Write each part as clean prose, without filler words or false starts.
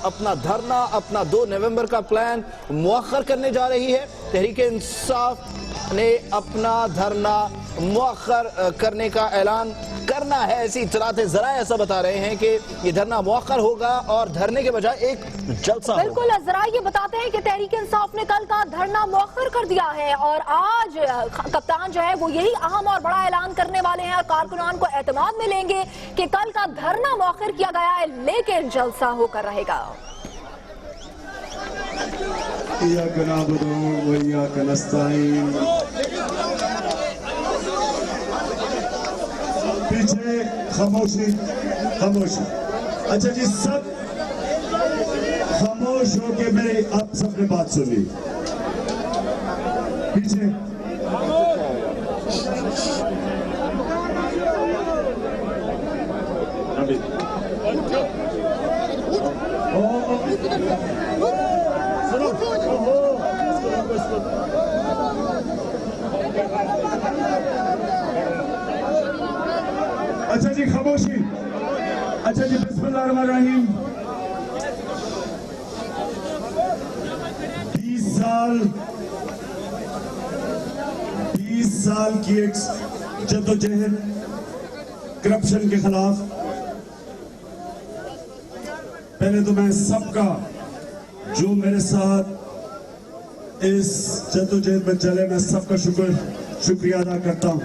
अपना धरना, अपना 2 नवंबर का प्लान मुअख्खर करने जा रही है। तहरीक इंसाफ ने अपना धरना मुअख्खर करने का ऐलान करना है, ऐसी इत्तलात ज़रा ऐसा बता रहे हैं कि ये धरना मुअख्खर होगा और धरने के बजाय एक जलसा बिल्कुल ज़रा ये बताते हैं कि तहरीक इंसाफ ने कल का धरना मुअख्खर कर दिया है और आज कप्तान जो है वो यही अहम और बड़ा ऐलान करने वाले हैं और कारकुनान को एतमाद में लेंगे कि कल का धरना मुअख्खर किया गया है लेकिन जलसा होकर रहेगा। पीछे खामोशी, खामोशी। अच्छा जी, सब खामोश होके मेरे आप सबने बात सुनी। पीछे अभी अच्छा जी, खामोशी। अच्छा जी, बिस्मिल्लाहिर्रहमानिर्रहीम। 20 साल की एक जद्दोजहद करप्शन के खिलाफ। पहले तो मैं सबका जो मेरे साथ इस जद्दोजहद में चले, मैं सबका शुक्रिया अदा करता हूं।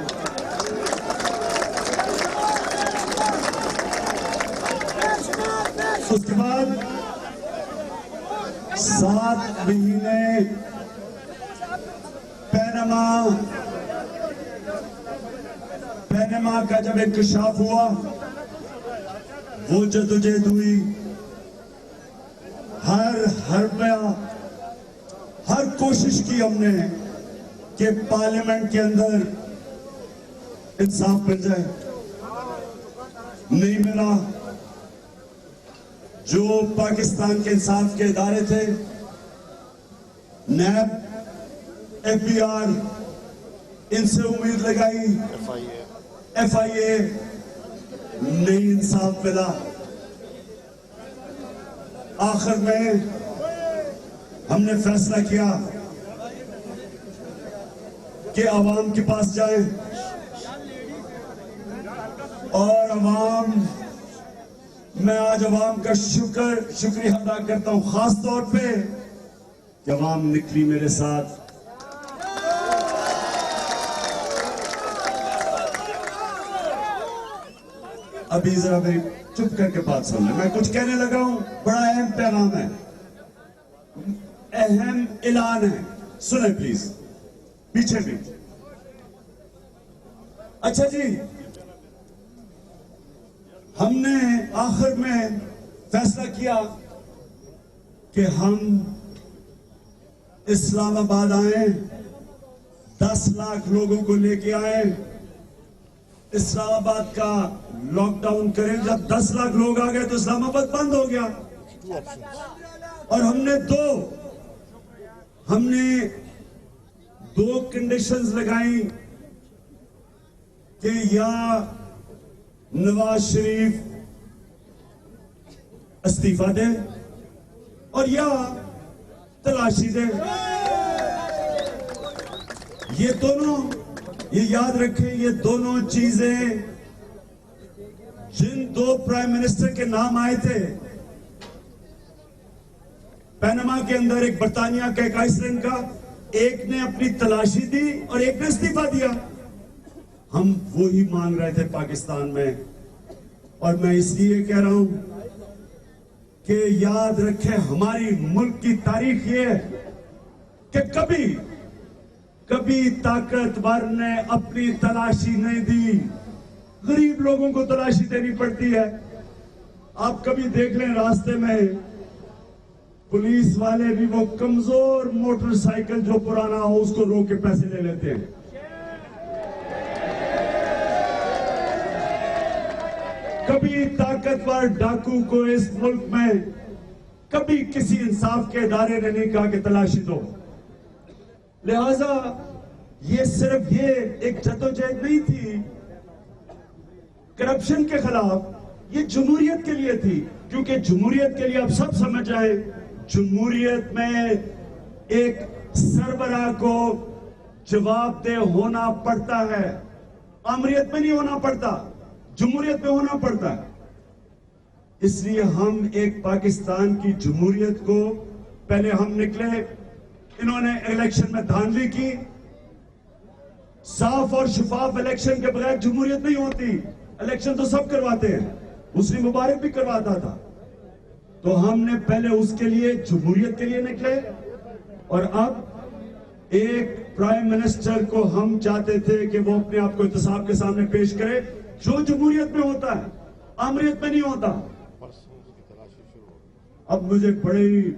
उसके बाद 7 महीने पैनामा का जब इंकशाफ हुआ, वो जद्दोजहद हुई। हर कोशिश की हमने कि पार्लियामेंट के अंदर इंसाफ मिल जाए, नहीं मिला। जो पाकिस्तान के इंसाफ के इदारे थे, नैब, FBI, इनसे उम्मीद लगाई, FIA, नहीं इंसाफ मिला। आखिर में हमने फैसला किया कि अवाम के पास जाएं और मैं आज अवाम का शुक्रिया अदा करता हूं, खास तौर पे कि अवाम निकली मेरे साथ। अभी जरा मेरी चुप करके बात सुन ले, मैं कुछ कहने लगा हूं, बड़ा अहम पैगाम है, अहम ऐलान है, सुने प्लीज। पीछे भी। अच्छा जी, हमने आखिर में फैसला किया कि हम इस्लामाबाद आए, 10 लाख लोगों को लेके आए, इस्लामाबाद का लॉकडाउन करें। जब 10 लाख लोग आ गए तो इस्लामाबाद बंद हो गया और हमने दो कंडीशंस लगाई कि या नवाज शरीफ इस्तीफा दे और या तलाशी दे। ये याद रखें, ये दोनों चीजें, जिन 2 प्राइम मिनिस्टर के नाम आए थे पैनामा के अंदर, एक बर्तानिया का, एक आइसलैंड का, एक ने अपनी तलाशी दी और एक ने इस्तीफा दिया। हम वो ही मांग रहे थे पाकिस्तान में। और मैं इसलिए कह रहा हूं कि याद रखें, हमारी मुल्क की तारीख ये है कि कभी ताकतवर ने अपनी तलाशी नहीं दी, गरीब लोगों को तलाशी देनी पड़ती है। आप कभी देख लें, रास्ते में पुलिस वाले भी वो कमजोर मोटरसाइकिल जो पुराना हो उसको रोक के पैसे ले लेते हैं। कभी ताकतवर डाकू को इस मुल्क में कभी किसी इंसाफ के इदारे ने नहीं कहा कि तलाशी दो। लिहाजा ये सिर्फ ये एक जद्दोजहद नहीं थी करप्शन के खिलाफ, ये जमहूरियत के लिए थी क्योंकि जमहूरियत के लिए आप सब समझ जाए, जमहूरियत में एक सरबराह को जवाबदेह होना पड़ता है। अमरीत में नहीं होना पड़ता, जमहूरियत में होना पड़ता है। इसलिए हम एक पाकिस्तान की जमहूरियत को, पहले हम निकले, इन्होंने इलेक्शन में धांधली की। साफ और शफाफ इलेक्शन के बगैर जमहूरियत नहीं होती। इलेक्शन तो सब करवाते हैं, मुस्लिम मुबारक भी करवाता था। तो हमने पहले उसके लिए, जमहूरियत के लिए निकले, और अब एक प्राइम मिनिस्टर को हम चाहते थे कि वो अपने आप को इत्तेसाब के सामने पेश करे, जो जमहूरियत में होता है, अमरीत में नहीं होता। अब मुझे बड़ी,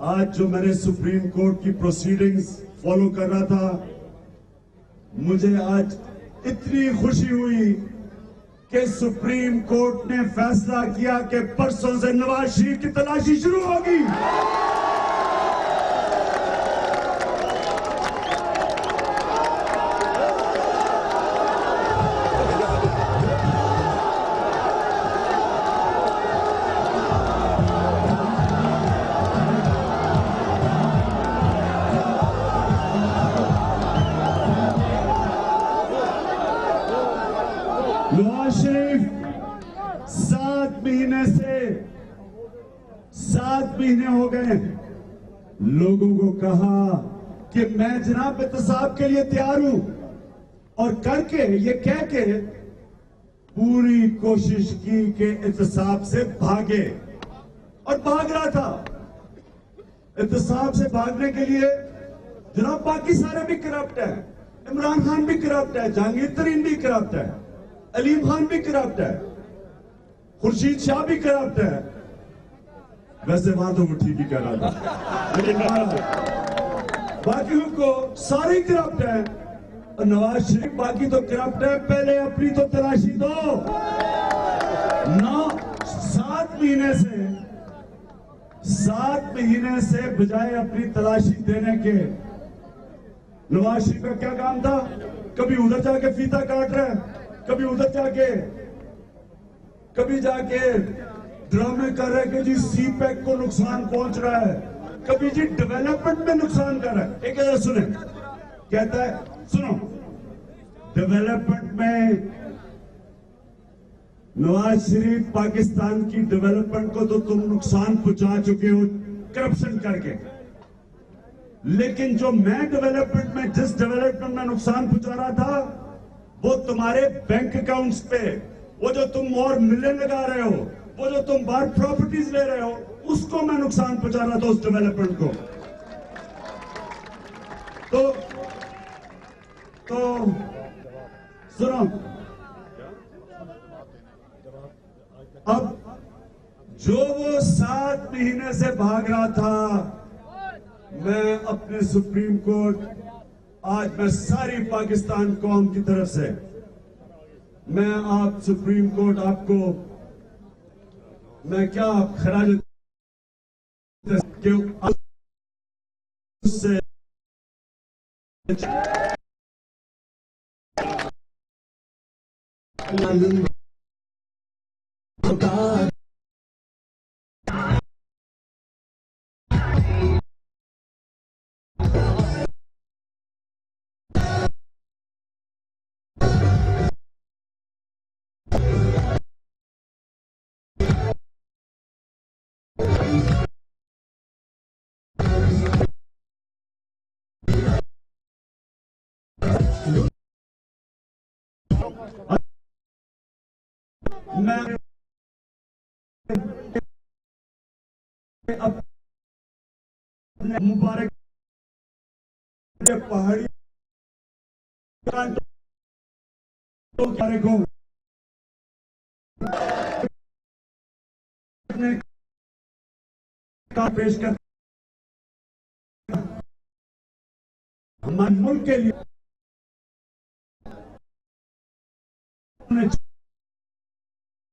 आज जो मैंने सुप्रीम कोर्ट की प्रोसीडिंग्स फॉलो कर रहा था, मुझे आज इतनी खुशी हुई कि सुप्रीम कोर्ट ने फैसला किया कि परसों से नवाज शरीफ की तलाशी शुरू होगी। नवाज शरीफ 7 महीने हो गए लोगों को कहा कि मैं जनाब इत्तेसाब के लिए तैयार हूं, और करके ये कह के पूरी कोशिश की कि इत्तेसाब से भागे, और भाग रहा था। इत्तेसाब से भागने के लिए जनाब बाकी सारे भी करप्ट है, इमरान खान भी करप्ट है, जहांगीर तरीन भी करप्ट है, अलीम खान भी करप्ट है, खुर्शीद शाह भी करप्ट है। वैसे वहां तो वो ठीक ही कर रहा था, लेकिन बाकियों को सारे करप्ट है। और नवाज शरीफ बाकी तो करप्ट है, पहले अपनी तो तलाशी दो। 7 महीने से बजाय अपनी तलाशी देने के, नवाज शरीफ का क्या काम था? कभी उधर जाके फीता काट रहा है, कभी उधर जाके, कभी जाके ड्रामे कर रहे कि जी सीपैक को नुकसान पहुंच रहा है, कभी जी डेवलपमेंट में नुकसान कर रहा है। एक जरा सुने, कहता है, सुनो, डेवलपमेंट में नवाज शरीफ पाकिस्तान की डेवलपमेंट को तो तुम नुकसान पहुंचा चुके हो करप्शन करके, लेकिन जो मैं डेवलपमेंट में, जिस डेवलपमेंट में नुकसान पहुंचा रहा था, वो तुम्हारे बैंक अकाउंट्स पे, वो जो तुम और मिलियन लगा रहे हो, वो जो तुम बाहर प्रॉपर्टीज ले रहे हो, उसको मैं नुकसान पहुंचा रहा था, उस डेवलपमेंट को। तो सुनो, अब जो वो 7 महीने से भाग रहा था, मैं अपने सुप्रीम कोर्ट, आज मैं सारी पाकिस्तान कौम की तरफ से, मैं आप सुप्रीम कोर्ट, आपको मैं क्या खराज उससे मैं अपने मुबारक पहाड़ी को पेश कर हमारे मुल्क के लिए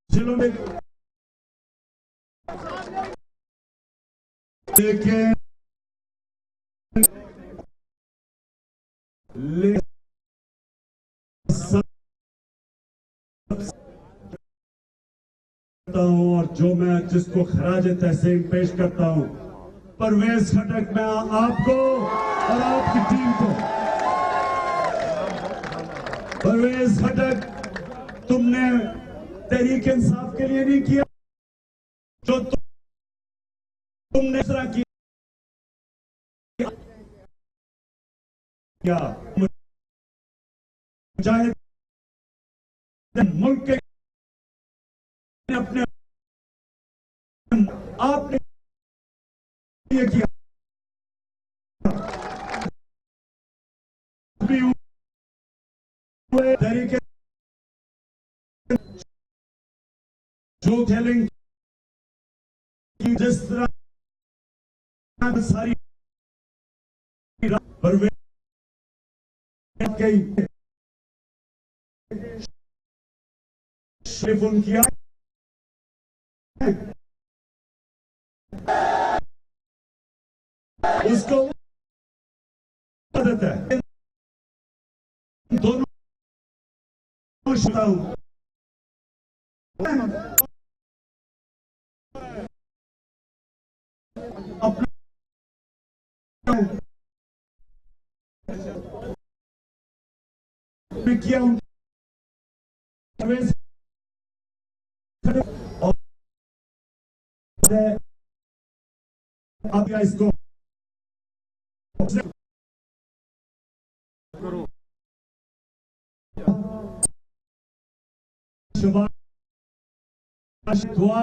जिलों में करता हूं और जो मैं जिसको खराज तहसीन पेश करता हूं, परवेज खटक, मैं आपको और आपकी टीम को, परवेज खटक, तुमने तहरीक इंसाफ के लिए नहीं किया जो तुमने इस तरह किया। मुजाहिद मुल्क के अपने आपने ये किया, तरीके जो खेलेंगे जिस तरह सारी परवेज फोन किया, उसको आदत है, दोनों अपना किया अब इसको दुआ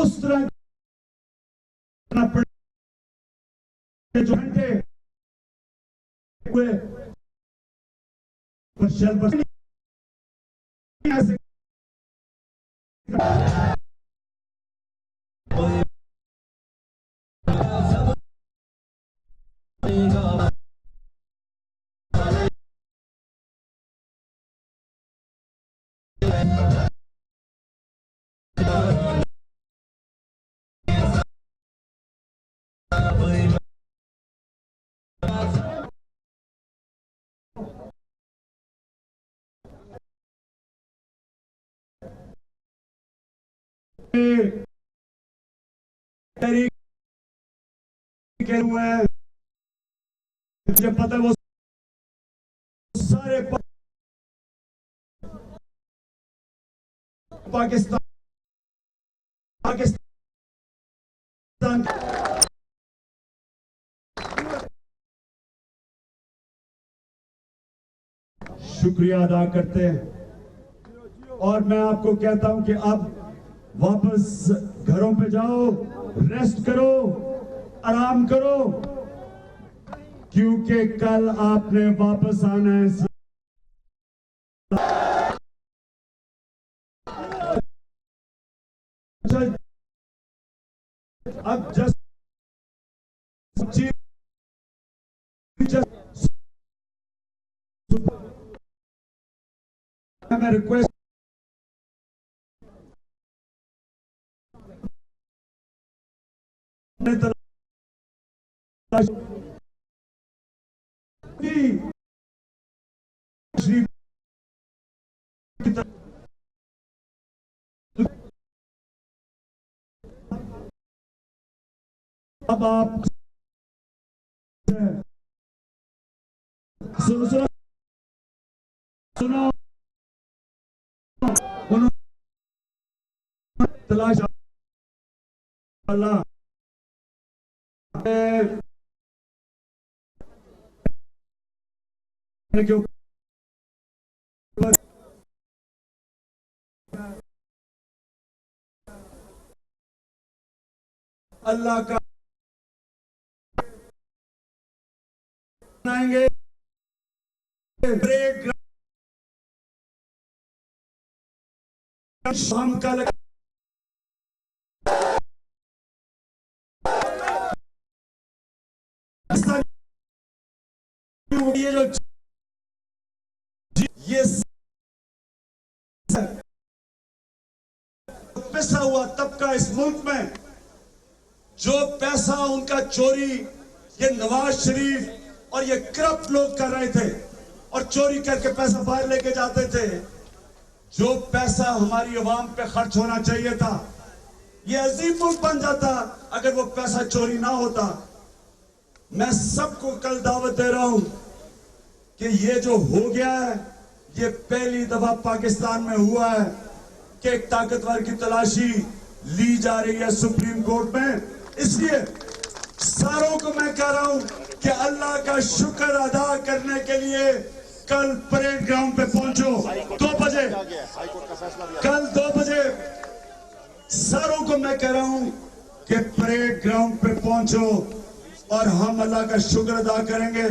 उस तरह जो घंटे हुए हुए हैं, मुझे पता है वो सारे पाकिस्तान शुक्रिया अदा करते हैं। और मैं आपको कहता हूं कि अब वापस घरों पे जाओ, रेस्ट करो, आराम करो, क्योंकि कल आपने वापस आना है। अब जस्ट मैं रिक्वेस्ट अब आप सुनो तलाश अल्लाह के ऊपर अल्लाह का बनाएंगे। ब्रेक शाम का ये पैसा हुआ तबका इस मुल्क में, जो पैसा उनका चोरी ये नवाज शरीफ और ये करप्ट लोग कर रहे थे और चोरी करके पैसा बाहर लेके जाते थे, जो पैसा हमारी आवाम पे खर्च होना चाहिए था, ये अजीम मुल्क बन जाता अगर वो पैसा चोरी ना होता। मैं सबको कल दावत दे रहा हूं कि ये जो हो गया है, ये पहली दफा पाकिस्तान में हुआ है कि एक ताकतवर की तलाशी ली जा रही है सुप्रीम कोर्ट में। इसलिए सारों को मैं कह रहा हूं कि अल्लाह का शुक्र अदा करने के लिए कल परेड ग्राउंड पे पहुंचो 2 बजे। कल 2 बजे सारों को मैं कह रहा हूं कि परेड ग्राउंड पे पहुंचो और हम अल्लाह का शुक्र अदा करेंगे।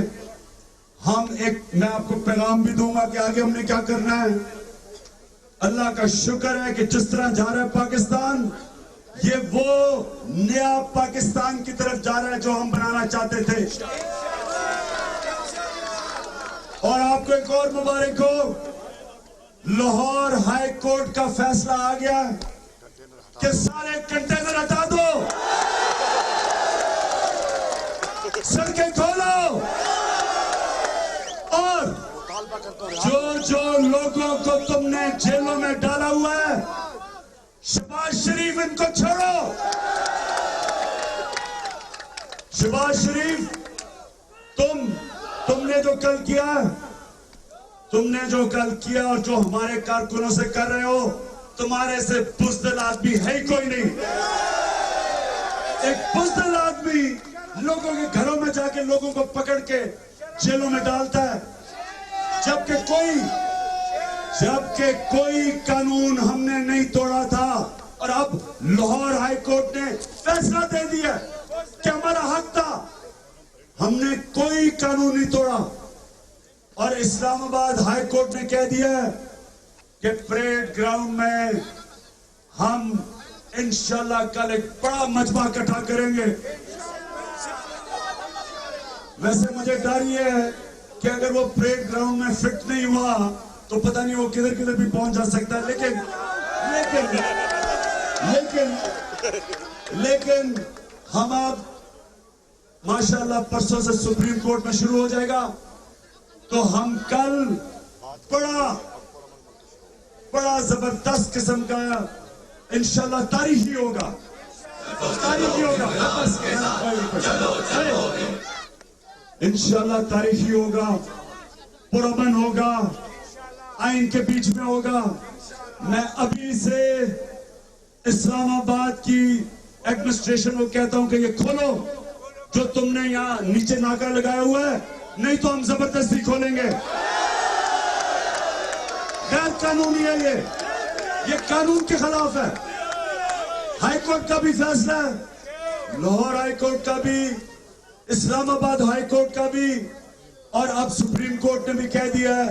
मैं आपको पैगाम भी दूंगा कि आगे हमने क्या करना है। अल्लाह का शुक्र है कि जिस तरह जा रहा है पाकिस्तान, ये वो नया पाकिस्तान की तरफ जा रहा है जो हम बनाना चाहते थे। और आपको एक और मुबारक हो, लाहौर हाई कोर्ट का फैसला आ गया कि सारे कंटेनर हटा दो, सड़कें खोलो और जो लोगों को तुमने जेलों में डाला हुआ है, शहबाज शरीफ इनको छोड़ो। शहबाज शरीफ, तुमने जो कल किया और जो हमारे कारकुनों से कर रहे हो, तुम्हारे से बुज़दिल आदमी है ही कोई नहीं। एक बुज़दिल आदमी लोगों के घरों में जाके लोगों को पकड़ के जेलों में डालता है, जबकि कोई कानून हमने नहीं तोड़ा था। और अब लाहौर हाई कोर्ट ने फैसला दे दिया कि हमारा हक था, हमने कोई कानून नहीं तोड़ा। और इस्लामाबाद हाई कोर्ट ने कह दिया कि परेड ग्राउंड में हम इंशाल्लाह कल एक बड़ा मजमा इकट्ठा करेंगे। वैसे मुझे डर ये है कि अगर वो परेड ग्राउंड में फिट नहीं हुआ तो पता नहीं वो किधर किधर भी पहुंच जा सकता है। लेकिन हम अब माशाल्लाह परसों से सुप्रीम कोर्ट में शुरू हो जाएगा, तो हम कल बड़ा जबरदस्त किस्म का इंशाल्लाह तारीखी होगा। इंशाल्लाह तारीखी होगा, पुरअमन होगा, आइन के बीच में होगा। मैं अभी से इस्लामाबाद की एडमिनिस्ट्रेशन को कहता हूं कि ये खोलो जो तुमने यहाँ नीचे नाका लगाया हुआ है, नहीं तो हम जबरदस्ती खोलेंगे। गैर कानूनी है ये कानून के खिलाफ है। हाई कोर्ट का भी फैसला है, लाहौर हाई कोर्ट का भी, इस्लामाबाद हाई कोर्ट का भी, और अब सुप्रीम कोर्ट ने भी कह दिया है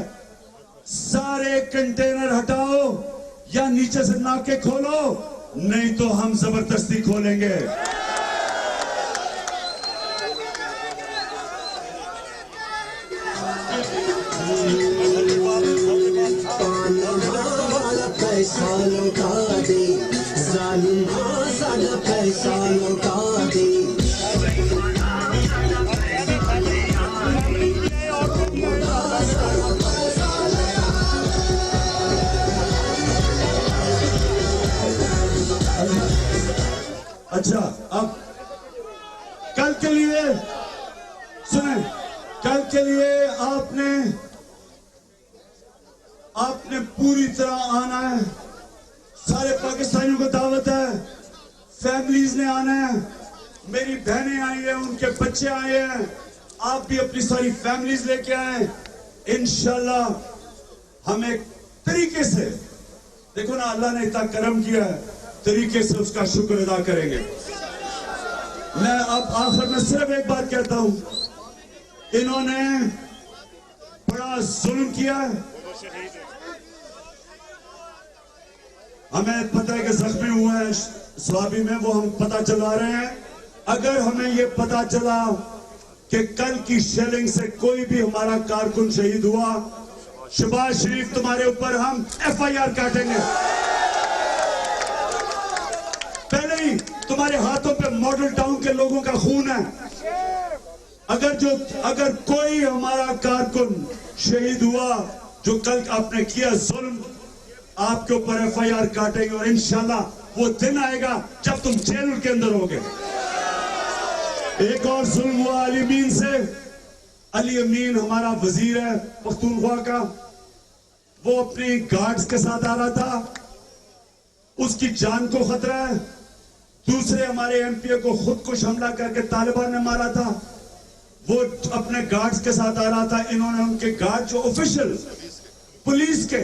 सारे कंटेनर हटाओ या नीचे से नाके खोलो, नहीं तो हम जबरदस्ती खोलेंगे। पैसा लौटा दे जालिम, सारा पैसा लौटा दे। अच्छा, अब कल के लिए सुने, कल के लिए आपने पूरी तरह आना है। सारे पाकिस्तानियों को दावत है, फैमिलीज ने आना है, मेरी बहनें आई हैं, उनके बच्चे आए हैं, आप भी अपनी सारी फैमिलीज लेके आए। इंशाल्लाह हम एक तरीके से, देखो ना अल्लाह ने इतना करम किया है, तरीके से उसका शुक्र अदा करेंगे। मैं अब आखिर में सिर्फ एक बात कहता हूं, इन्होंने बड़ा जुल्म किया है, हमें पता है कि जख्मी हुए हैं स्वाबी में, वो हम पता चला रहे हैं। अगर हमें ये पता चला कि कल की शेलिंग से कोई भी हमारा कारकुन शहीद हुआ, शहबाज शरीफ तुम्हारे ऊपर हम FIR काटेंगे। पहले ही तुम्हारे हाथों पे मॉडल टाउन के लोगों का खून है। अगर कोई हमारा कारकुन शहीद हुआ जो कल आपने किया जुल्म, आपके ऊपर FIR काटेंगे और इंशाल्लाह वो दिन आएगा जब तुम जेल के अंदर होगे। एक और जुल्म हुआ अली अमीन से। अली अमीन हमारा वजीर है पख्तूनख्वा का, वो अपनी गार्ड्स के साथ आ रहा था, उसकी जान को खतरा है। दूसरे हमारे MPA को खुदकुश हमला करके तालिबान ने मारा था, वो अपने गार्ड्स के साथ आ रहा था। इन्होंने उनके गार्ड जो ऑफिशियल पुलिस के,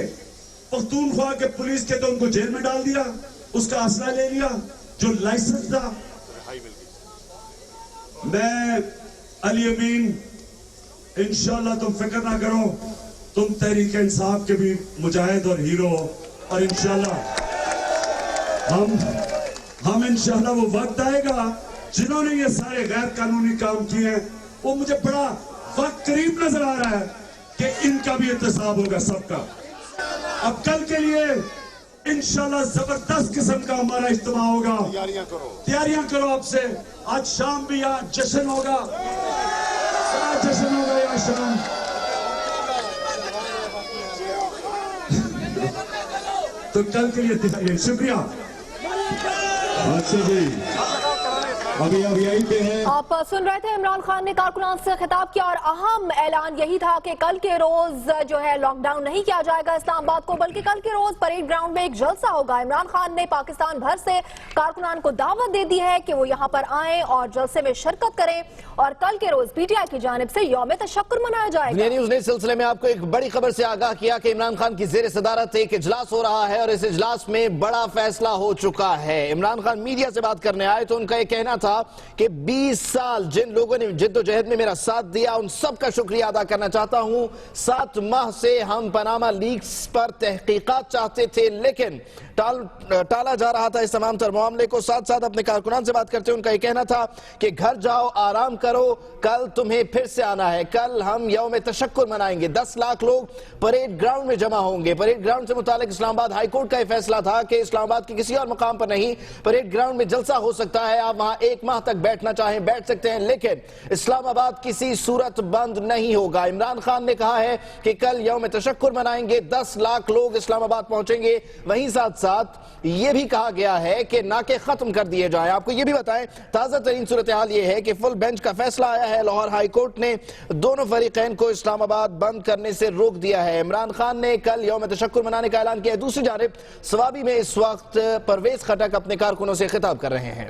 पख्तूनख्वा के पुलिस के, तो उनको जेल में डाल दिया, उसका असला ले लिया जो लाइसेंस था। मैं अली अमीन, इंशाल्लाह तुम फिक्र ना करो, तुम तहरीक इंसाफ के भी मुजाहिद और हीरो हो, और इंशाल्लाह हम इंशाल्लाह वो वक्त आएगा जिन्होंने ये सारे गैर कानूनी काम किए हैं, वो मुझे बड़ा वक्त करीब नजर आ रहा है कि इनका भी एहतसाब होगा सबका। अब कल के लिए इंशाल्लाह जबरदस्त किस्म का हमारा इज्तिमा होगा। तैयारियां करो अब से। आज शाम भी यहाँ जश्न होगा, बड़ा जश्न होगा यहाँ शाम। तो कल के लिए तैयारी। शुक्रिया। अच्छा जी, अभी यहीं पे है। आप सुन रहे थे इमरान खान ने कारकुनान से खिताब किया और अहम ऐलान यही था कि कल के रोज जो है लॉकडाउन नहीं किया जाएगा इस्लामाबाद को, बल्कि कल के रोज परेड ग्राउंड में एक जलसा होगा। इमरान खान ने पाकिस्तान भर से कारकुनान को दावत दे दी है कि वो यहाँ पर आए और जलसे में शिरकत करें, और कल के रोज PTI की जानिब से यौम तशक्कुर मनाया जाएगा। दुनिया न्यूज ने इस सिलसिले में आपको एक बड़ी खबर से आगाह किया कि इमरान खान की जेर सदारत एक इजलास हो रहा है और इस इजलास में बड़ा फैसला हो चुका है। इमरान खान मीडिया से बात करने आए तो उनका यह कहना था कि 20 साल जिन लोगों ने जिद्दोजहद में मेरा साथ दिया उन सबका शुक्रिया अदा करना चाहता हूं। 7 माह से हम पनामा लीक्स पर तहकीकात चाहते थे, लेकिन टाला जा रहा था इस तमाम तर मामले को। साथ साथ अपने कारकुनान से बात करते हुए उनका यह कहना था कि घर जाओ, आराम करो, कल तुम्हें फिर से आना है। कल हम यौम तशक्कुर मनाएंगे। 10 लाख लोग परेड ग्राउंड में जमा होंगे। परेड ग्राउंड से मुतालिक इस्लामाबाद हाईकोर्ट का यह फैसला था कि इस्लामाबाद के किसी और मकाम पर नहीं, परेड ग्राउंड में जलसा हो सकता है। आप वहां 1 माह तक बैठना चाहें बैठ सकते हैं, लेकिन इस्लामाबाद किसी सूरत बंद नहीं होगा। इमरान खान ने कहा है कि कल यौम तशक्कुर मनाएंगे, 10 लाख लोग इस्लामाबाद पहुंचेंगे। वहीं साथ साथ यह भी कहा गया है कि नाके खत्म कर दिए जाए। आपको यह भी बताएं, ताजा तरीन सूरत हाल यह है कि फुल बेंच का फैसला आया है। लाहौर हाई कोर्ट ने दोनों फरीकैन को इस्लामाबाद बंद करने से रोक दिया है। इमरान खान ने कल यौम तशक्कुर मनाने का ऐलान किया। दूसरी जानिब सवाबी में इस वक्त परवेज खटक अपने कारकुनों से खिताब कर रहे हैं।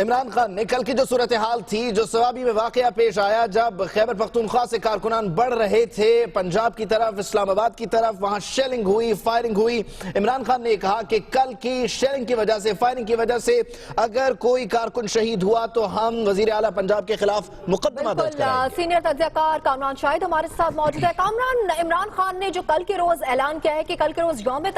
इमरान खान ने कल की जो सूरत हाल थी, जो सवाबी में वाकया पेश आया जब खैबर पख्तूनख्वा से कारकुनान बढ़ रहे थे पंजाब की तरफ, इस्लामाबाद की तरफ, वहां शेलिंग हुई, फायरिंग हुई। इमरान खान ने कहा कि कल की शेलिंग की वजह से, फायरिंग की वजह से अगर कोई कारकुन शहीद हुआ तो हम वजीर आला पंजाब के खिलाफ मुकदमा दर्ज कराएंगे। सीनियर तज्ज़ियाकार कामरान शाहिद हमारे साथ मौजूद है। कामरान, इमरान खान ने जो कल के रोज ऐलान किया है कि कल के रोज यौम